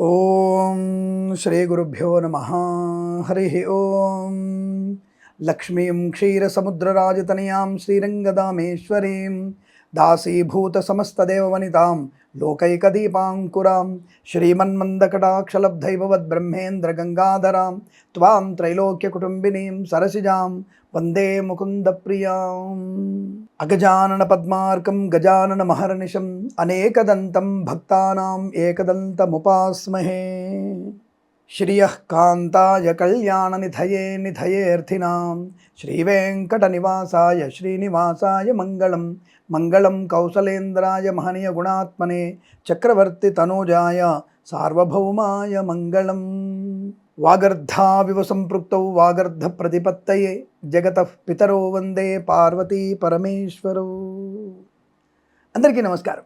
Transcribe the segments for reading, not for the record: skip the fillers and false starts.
ఓం శ్రీ గురుభ్యో నమ. హరి ఓం. లక్ష్మీం క్షీరసముద్రరాజతనయాం శ్రీరంగదామేశ్వరీం దాసీభూత సమస్తదేవవనితాం లోకైకదీపాంకురాం శ్రీమన్మందకటాక్షలబ్ధైభవద్బ్రహ్మేంద్రగంగాధరాం త్వాం త్రైలోక్యకుటుంబినీం సరసిజాం వందే ముకుందప్రియాం. అగజానన పద్మార్కం గజానన మహర్నిశం అనేకదంతం భక్తానాం ఏకదంతముపాస్మహే. శ్రియః కాంతాయ కళ్యాణ నిధయే నిధయేర్థినాం శ్రీవేంకట నివాసాయ శ్రీనివాసాయ మంగళం. మంగళం కౌసలేంద్రాయ మహనీయ గుణాత్మనే చక్రవర్తి తనూజాయ సార్వభౌమాయ మంగళం. వాగర్ధావివ సంపృక్తౌ వాగర్ధ ప్రతిపత్తయే జగతః పితరో వందే పార్వతీ పరమేశ్వరో. అందరికీ నమస్కారం.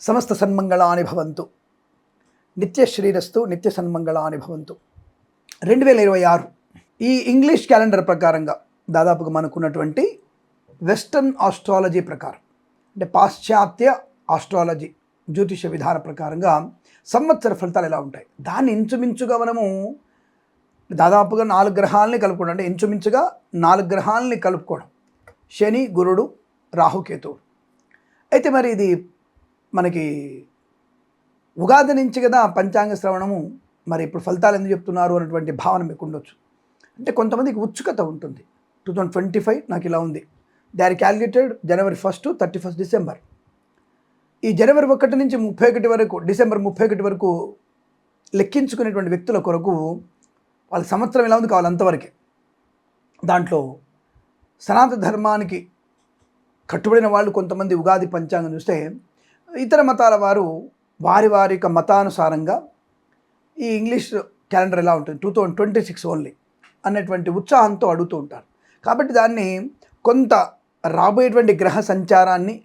సమస్త సన్మంగళాని భవంతు. నిత్య శ్రీరస్తు నిత్య సన్మంగళాని భవంతు. 2026 ఈ ఇంగ్లీష్ క్యాలెండర్ ప్రకారంగా దాదాపుగా మనకున్నటువంటి వెస్టర్న్ ఆస్ట్రాలజీ ప్రకారం, అంటే పాశ్చాత్య ఆస్ట్రాలజీ జ్యోతిష విధాన ప్రకారంగా సంవత్సర ఫలితాలు ఎలా ఉంటాయి, దాన్ని ఇంచుమించుగా మనము దాదాపుగా 4 గ్రహాలని కలుపుకోవడం, అంటే ఇంచుమించుగా 4 గ్రహాలని కలుపుకోవడం, శని, గురుడు, రాహుకేతువు. అయితే మరి ఇది మనకి ఉగాది నుంచి కదా పంచాంగ శ్రవణము, మరి ఇప్పుడు ఫలితాలు ఎందుకు చెప్తున్నారు అన్నటువంటి భావన మీకు ఉండొచ్చు. అంటే కొంతమందికి ఉత్సుకత ఉంటుంది. 2025 నాకు ఇలా ఉంది, they are calculated January 1 to 31 December. ఈ January 1 నుంచి 31 వరకు, December 31 వరకు లెక్కించుకునేటువంటి వ్యక్తుల కొరకు వాళ్ళ సంవత్సరం ఎలా ఉంది కావాలి అంతవరకే. దాంట్లో సనాతన ధర్మానికి కట్టుబడిన వాళ్ళు కొంతమంది ఉగాది పంచాంగం చూస్తే, ఇతర మతాల వారు వారి వారి యొక్క మతానుసారంగా ఈ ఇంగ్లీష్ క్యాలెండర్ ఎలా ఉంటుంది 2026 ఓన్లీ అనేటువంటి ఉత్సాహంతో అడుగుతూ ఉంటారు. కాబట్టి దాన్ని కొంత రాబోయేటువంటి గ్రహ సంచారాన్ని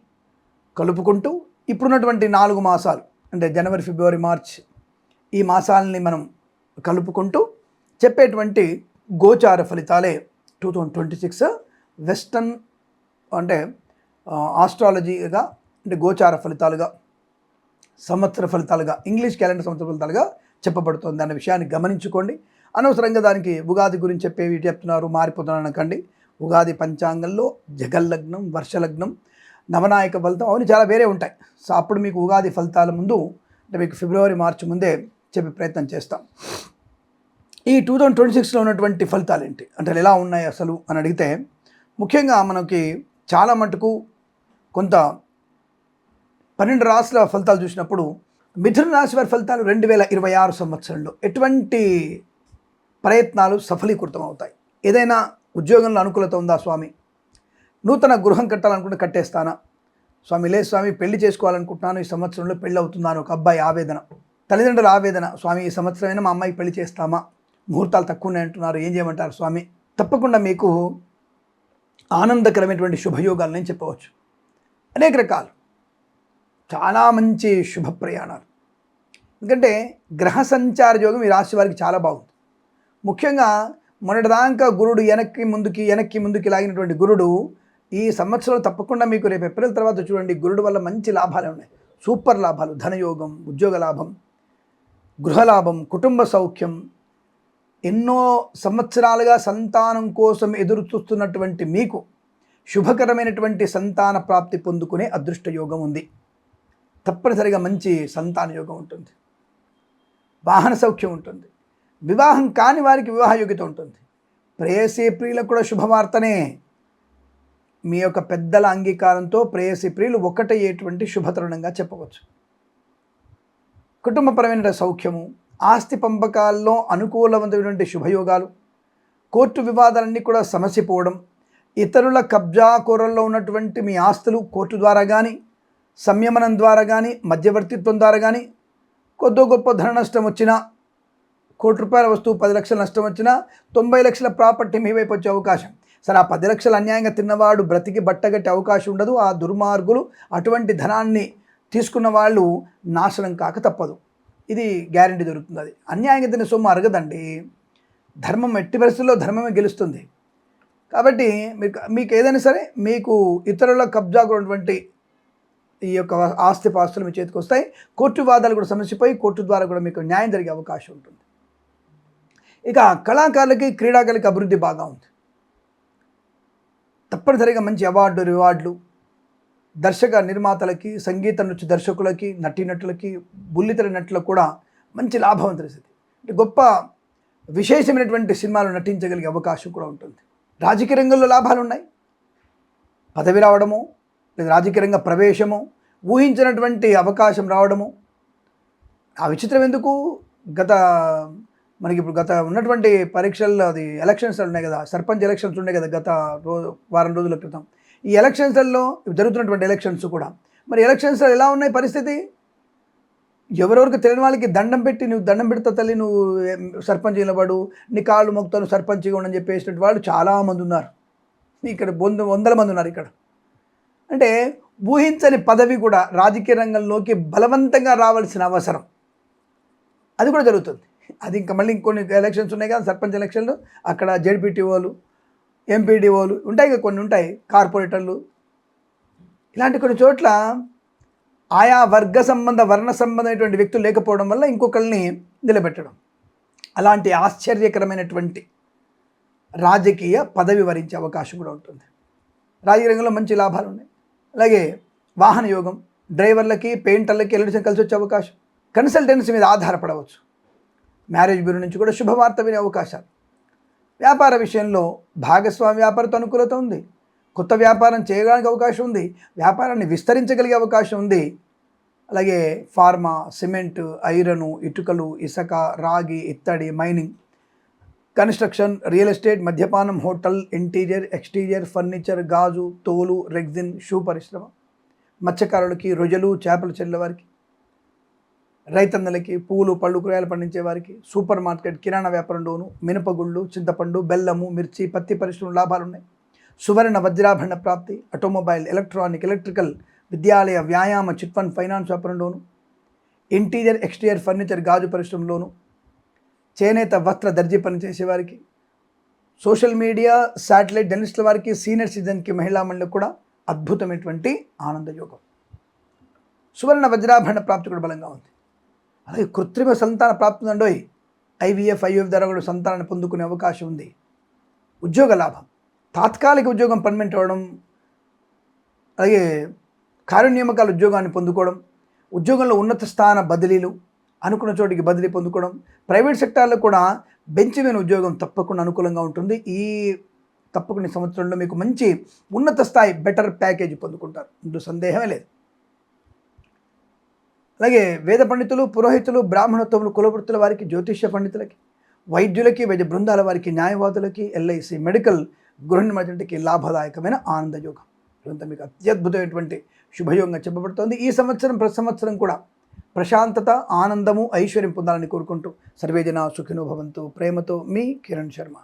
కలుపుకుంటూ ఇప్పుడున్నటువంటి 4 మాసాలు, అంటే జనవరి, ఫిబ్రవరి, మార్చ్, ఈ మాసాలని మనం కలుపుకుంటూ చెప్పేటువంటి గోచార ఫలితాలే 2026 వెస్టర్న్, అంటే ఆస్ట్రాలజీగా, అంటే గోచార ఫలితాలుగా, సంవత్సర ఫలితాలుగా, ఇంగ్లీష్ క్యాలెండర్ సంవత్సర ఫలితాలుగా చెప్పబడుతుంది అన్న విషయాన్ని గమనించుకోండి. అనవసరంగా దానికి ఉగాది గురించి చెప్పేవి చెప్తున్నారు మారిపోతున్నారు అనకండి. ఉగాది పంచాంగంలో జగల్లగ్నం, వర్షలగ్నం, నవనాయక ఫలితం అవన్నీ చాలా వేరే ఉంటాయి. సో అప్పుడు మీకు ఉగాది ఫలితాల ముందు, అంటే మీకు ఫిబ్రవరి, మార్చి ముందే చెప్పే ప్రయత్నం చేస్తాం. ఈ 2026లో ఉన్నటువంటి ఫలితాలు ఏంటి, అంటే ఎలా ఉన్నాయి అసలు అని అడిగితే, ముఖ్యంగా మనకి చాలా మటుకు కొంత 12 రాశుల ఫలితాలు చూసినప్పుడు మిథున రాశి వారి ఫలితాలు 2026 సంవత్సరంలో ఎటువంటి ప్రయత్నాలు సఫలీకృతం అవుతాయి. ఏదైనా ఉద్యోగంలో అనుకూలత ఉందా స్వామి, నూతన గృహం కట్టాలనుకుంటే కట్టేస్తానా స్వామి, లేదు స్వామి పెళ్లి చేసుకోవాలనుకుంటున్నాను, ఈ సంవత్సరంలో పెళ్ళి అవుతుందా అని ఒక అబ్బాయి ఆవేదన, తల్లిదండ్రుల ఆవేదన, స్వామి ఈ సంవత్సరమైనా మా అమ్మాయికి పెళ్లి చేస్తామా, ముహూర్తాలు తక్కువ ఉన్నాయంటున్నారు, ఏం చేయమంటారు స్వామి. తప్పకుండా మీకు ఆనందకరమైనటువంటి శుభయోగాలు నేను చెప్పవచ్చు. అనేక రకాలు చాలా మంచి శుభ ప్రయాణాలు, ఎందుకంటే గ్రహ సంచార యోగం ఈ రాశి వారికి చాలా బాగుంది. ముఖ్యంగా మొన్నటిదాకా గురుడు వెనక్కి ముందుకి లాగినటువంటి గురుడు ఈ సంవత్సరంలో తప్పకుండా మీకు రేపు ఏప్రిల్ తర్వాత చూడండి, గురుడు వల్ల మంచి లాభాలే ఉన్నాయి, సూపర్ లాభాలు, ధనయోగం, ఉద్యోగ లాభం, గృహలాభం, కుటుంబ సౌఖ్యం. ఎన్నో సంవత్సరాలుగా సంతానం కోసం ఎదురు చూస్తున్నటువంటి మీకు శుభకరమైనటువంటి సంతాన ప్రాప్తి పొందుకునే అదృష్ట యోగం ఉంది. తప్పనిసరిగా మంచి సంతాన యోగం ఉంటుంది, వాహన సౌఖ్యం ఉంటుంది, వివాహం కాని వారికి వివాహ యోగ్యత ఉంటుంది. ప్రేయసీ ప్రియులకు కూడా శుభవార్తనే. మీ యొక్క పెద్దల అంగీకారంతో ప్రేయసీ ప్రియులు ఒకటయ్యేటువంటి శుభతరుణంగా చెప్పవచ్చు. కుటుంబపరమైన సౌఖ్యము, ఆస్తి పంపకాల్లో అనుకూలమైనటువంటి శుభయోగాలు, కోర్టు వివాదాలన్నీ కూడా సమసిపోవడం, ఇతరుల కబ్జా కోరల్లో ఉన్నటువంటి మీ ఆస్తులు కోర్టు ద్వారా కానీ, సంయమనం ద్వారా కానీ, మధ్యవర్తిత్వం ద్వారా కానీ కొద్దో గొప్ప ధన నష్టం వచ్చినా, ₹1,00,000 వస్తువు 10 లక్షల నష్టం వచ్చినా 90 లక్షల ప్రాపర్టీ మీ వైపు వచ్చే అవకాశం. సరే, ఆ 10 లక్షలు అన్యాయంగా తిన్నవాడు బ్రతికి బట్టగట్టే అవకాశం ఉండదు. ఆ దుర్మార్గులు అటువంటి ధనాన్ని తీసుకున్న వాళ్ళు నాశనం కాక తప్పదు. ఇది గ్యారెంటీ దొరుకుతుంది. అది అన్యాయంగా తిన్న సొమ్ము అరగదండి. ధర్మం ఎట్టి పరిస్థితుల్లో ధర్మమే గెలుస్తుంది. కాబట్టి మీకు ఏదైనా సరే, మీకు ఇతరుల కబ్జాకు ఉన్నటువంటి ఈ యొక్క ఆస్తిపాస్తులు మీ చేతికి వస్తాయి. కోర్టు వాదాలు కూడా సమస్యపోయి కోర్టు ద్వారా కూడా మీకు న్యాయం జరిగే అవకాశం ఉంటుంది. ఇక కళాకారులకి, క్రీడాకారులకి అభివృద్ధి బాగా ఉంది. తప్పనిసరిగా మంచి అవార్డు, రివార్డులు, దర్శక నిర్మాతలకి, సంగీత నృత్య దర్శకులకి, నటీనటులకి, బుల్లితెర నటులకు కూడా మంచి లాభవంతుల స్థితి. అంటే గొప్ప విశేషమైనటువంటి సినిమాలు నటించగలిగే అవకాశం కూడా ఉంటుంది. రాజకీయ రంగంలో లాభాలు ఉన్నాయి. పదవి రావడము, లేదా రాజకీయ రంగ ప్రవేశము, ఊహించినటువంటి అవకాశం రావడము. ఆ విచిత్రం ఎందుకు, మనకి ఇప్పుడు గత ఉన్నటువంటి పరీక్షల్లో అది ఎలక్షన్స్ ఉన్నాయి కదా, సర్పంచ్ ఎలక్షన్స్ ఉన్నాయి కదా గత వారం రోజుల క్రితం. ఈ ఎలక్షన్స్లలో జరుగుతున్నటువంటి ఎలక్షన్స్ కూడా మరి ఎలక్షన్స్లో ఎలా ఉన్నాయి పరిస్థితి? ఎవరెవరికి తెలియని వాళ్ళకి దండం పెట్టి, నువ్వు దండం పెడతా తల్లి, నువ్వు సర్పంచ్ నిలబడు, నీ కాళ్ళు మొక్కుతాను సర్పంచ్గా ఉండని చెప్పేసినటువంటి వాళ్ళు చాలామంది ఉన్నారు. ఇక్కడ వందల మంది ఉన్నారు ఇక్కడ. అంటే ఊహించని పదవి కూడా రాజకీయ రంగంలోకి బలవంతంగా రావాల్సిన అవసరం అది కూడా జరుగుతుంది. అది ఇంకా మళ్ళీ ఇంకొన్ని ఎలక్షన్స్ ఉన్నాయి కదా, సర్పంచ్ ఎలక్షన్లు, అక్కడ జెడ్పీటీఓలు, ఎంపీడీఓలు ఉంటాయి కదా, కొన్ని ఉంటాయి, కార్పొరేటర్లు, ఇలాంటి కొన్ని చోట్ల ఆయా వర్ణ సంబంధమైనటువంటి వ్యక్తులు లేకపోవడం వల్ల ఇంకొకరిని నిలబెట్టడం, అలాంటి ఆశ్చర్యకరమైనటువంటి రాజకీయ పదవి వరించే అవకాశం కూడా ఉంటుంది. రాజకీయ రంగంలో మంచి లాభాలు ఉన్నాయి. అలాగే వాహన యోగం, డ్రైవర్లకి, పెయింటర్లకి ఎలక్షన్ కలిసి వచ్చే అవకాశం. కన్సల్టెన్సీ మీద ఆధారపడవచ్చు. మ్యారేజ్ బ్యూరో నుంచి కూడా శుభవార్త వినే అవకాశాలు. వ్యాపార విషయంలో భాగస్వామి వ్యాపారంతో అనుకూలత ఉంది. కొత్త వ్యాపారం చేయడానికి అవకాశం ఉంది. వ్యాపారాన్ని విస్తరించగలిగే అవకాశం ఉంది. అలాగే ఫార్మా, సిమెంట్, ఐరను, ఇటుకలు, ఇసుక, రాగి, ఇత్తడి, మైనింగ్, కన్స్ట్రక్షన్, రియల్ ఎస్టేట్, మద్యపానం, హోటల్, ఇంటీరియర్, ఎక్స్టీరియర్, ఫర్నిచర్, గాజు, తోలు, రెగ్జిన్, షూ పరిశ్రమ, మత్స్యకారులకి, రొయ్యలు, చేపలు చెల్లేవారికి, రైతన్నలకి, పూలు, పళ్ళు, కూరగాయలు పండించే వారికి, సూపర్ మార్కెట్, కిరాణా వ్యాపారంలోను, మినపగుళ్ళు, చింతపండు, బెల్లము, మిర్చి, పత్తి పరిశ్రమలు లాభాలు ఉన్నాయి. సువర్ణ వజ్రాభరణ ప్రాప్తి, ఆటోమొబైల్, ఎలక్ట్రానిక్, ఎలక్ట్రికల్, విద్యాలయ, వ్యాయామ, చిట్ ఫండ్, ఫైనాన్స్ వ్యాపారంలోను, ఇంటీరియర్, ఎక్స్టీరియర్, ఫర్నిచర్, గాజు పరిశ్రమలోను, చేనేత, వస్త్ర, దర్జీ పని చేసేవారికి, సోషల్ మీడియా, శాటిలైట్ జర్నలిస్టుల వారికి, సీనియర్ సిటిజన్కి, మహిళా మండలికి కూడా అద్భుతమైనటువంటి ఆనందయోగం. సువర్ణ వజ్రాభరణ ప్రాప్తి కూడా బలంగా ఉంది. అలాగే కృత్రిమ సంతాన ప్రాప్తి ఉందండోయ్. IVF ద్వారా కూడా సంతానాన్ని పొందుకునే అవకాశం ఉంది. ఉద్యోగ లాభం, తాత్కాలిక ఉద్యోగం పర్మనెంట్ అవ్వడం, అలాగే కార్యనియామకాల ఉద్యోగాన్ని పొందుకోవడం, ఉద్యోగంలో ఉన్నత స్థాన బదిలీలు, అనుకున్న చోటికి బదిలీ పొందుకోవడం, ప్రైవేట్ సెక్టార్లో కూడా బెంచ్ మీద ఉద్యోగం తప్పకుండా అనుకూలంగా ఉంటుంది. తప్పకుండా సంవత్సరంలో మీకు మంచి ఉన్నత స్థాయి బెటర్ ప్యాకేజీ పొందుకుంటారు, ఇందులో సందేహమే లేదు. అలాగే వేద పండితులు, పురోహితులు, బ్రాహ్మణోత్తములు, కులవృత్తుల వారికి, జ్యోతిష్య పండితులకి, వైద్యులకి, వైద్య బృందాల వారికి, న్యాయవాదులకి, LIC, మెడికల్, గృహ నిర్మాణకి లాభదాయకమైన ఆనందయోగం. ఇదంతా మీకు అత్యద్భుతమైనటువంటి శుభయోగంగా చెప్పబడుతోంది. ఈ సంవత్సరం ప్రతి సంవత్సరం కూడా ప్రశాంతత, ఆనందము, ఐశ్వర్యం పొందాలని కోరుకుంటూ సర్వేజన సుఖినో భవంతు. ప్రేమతో మీ కిరణ్ శర్మ.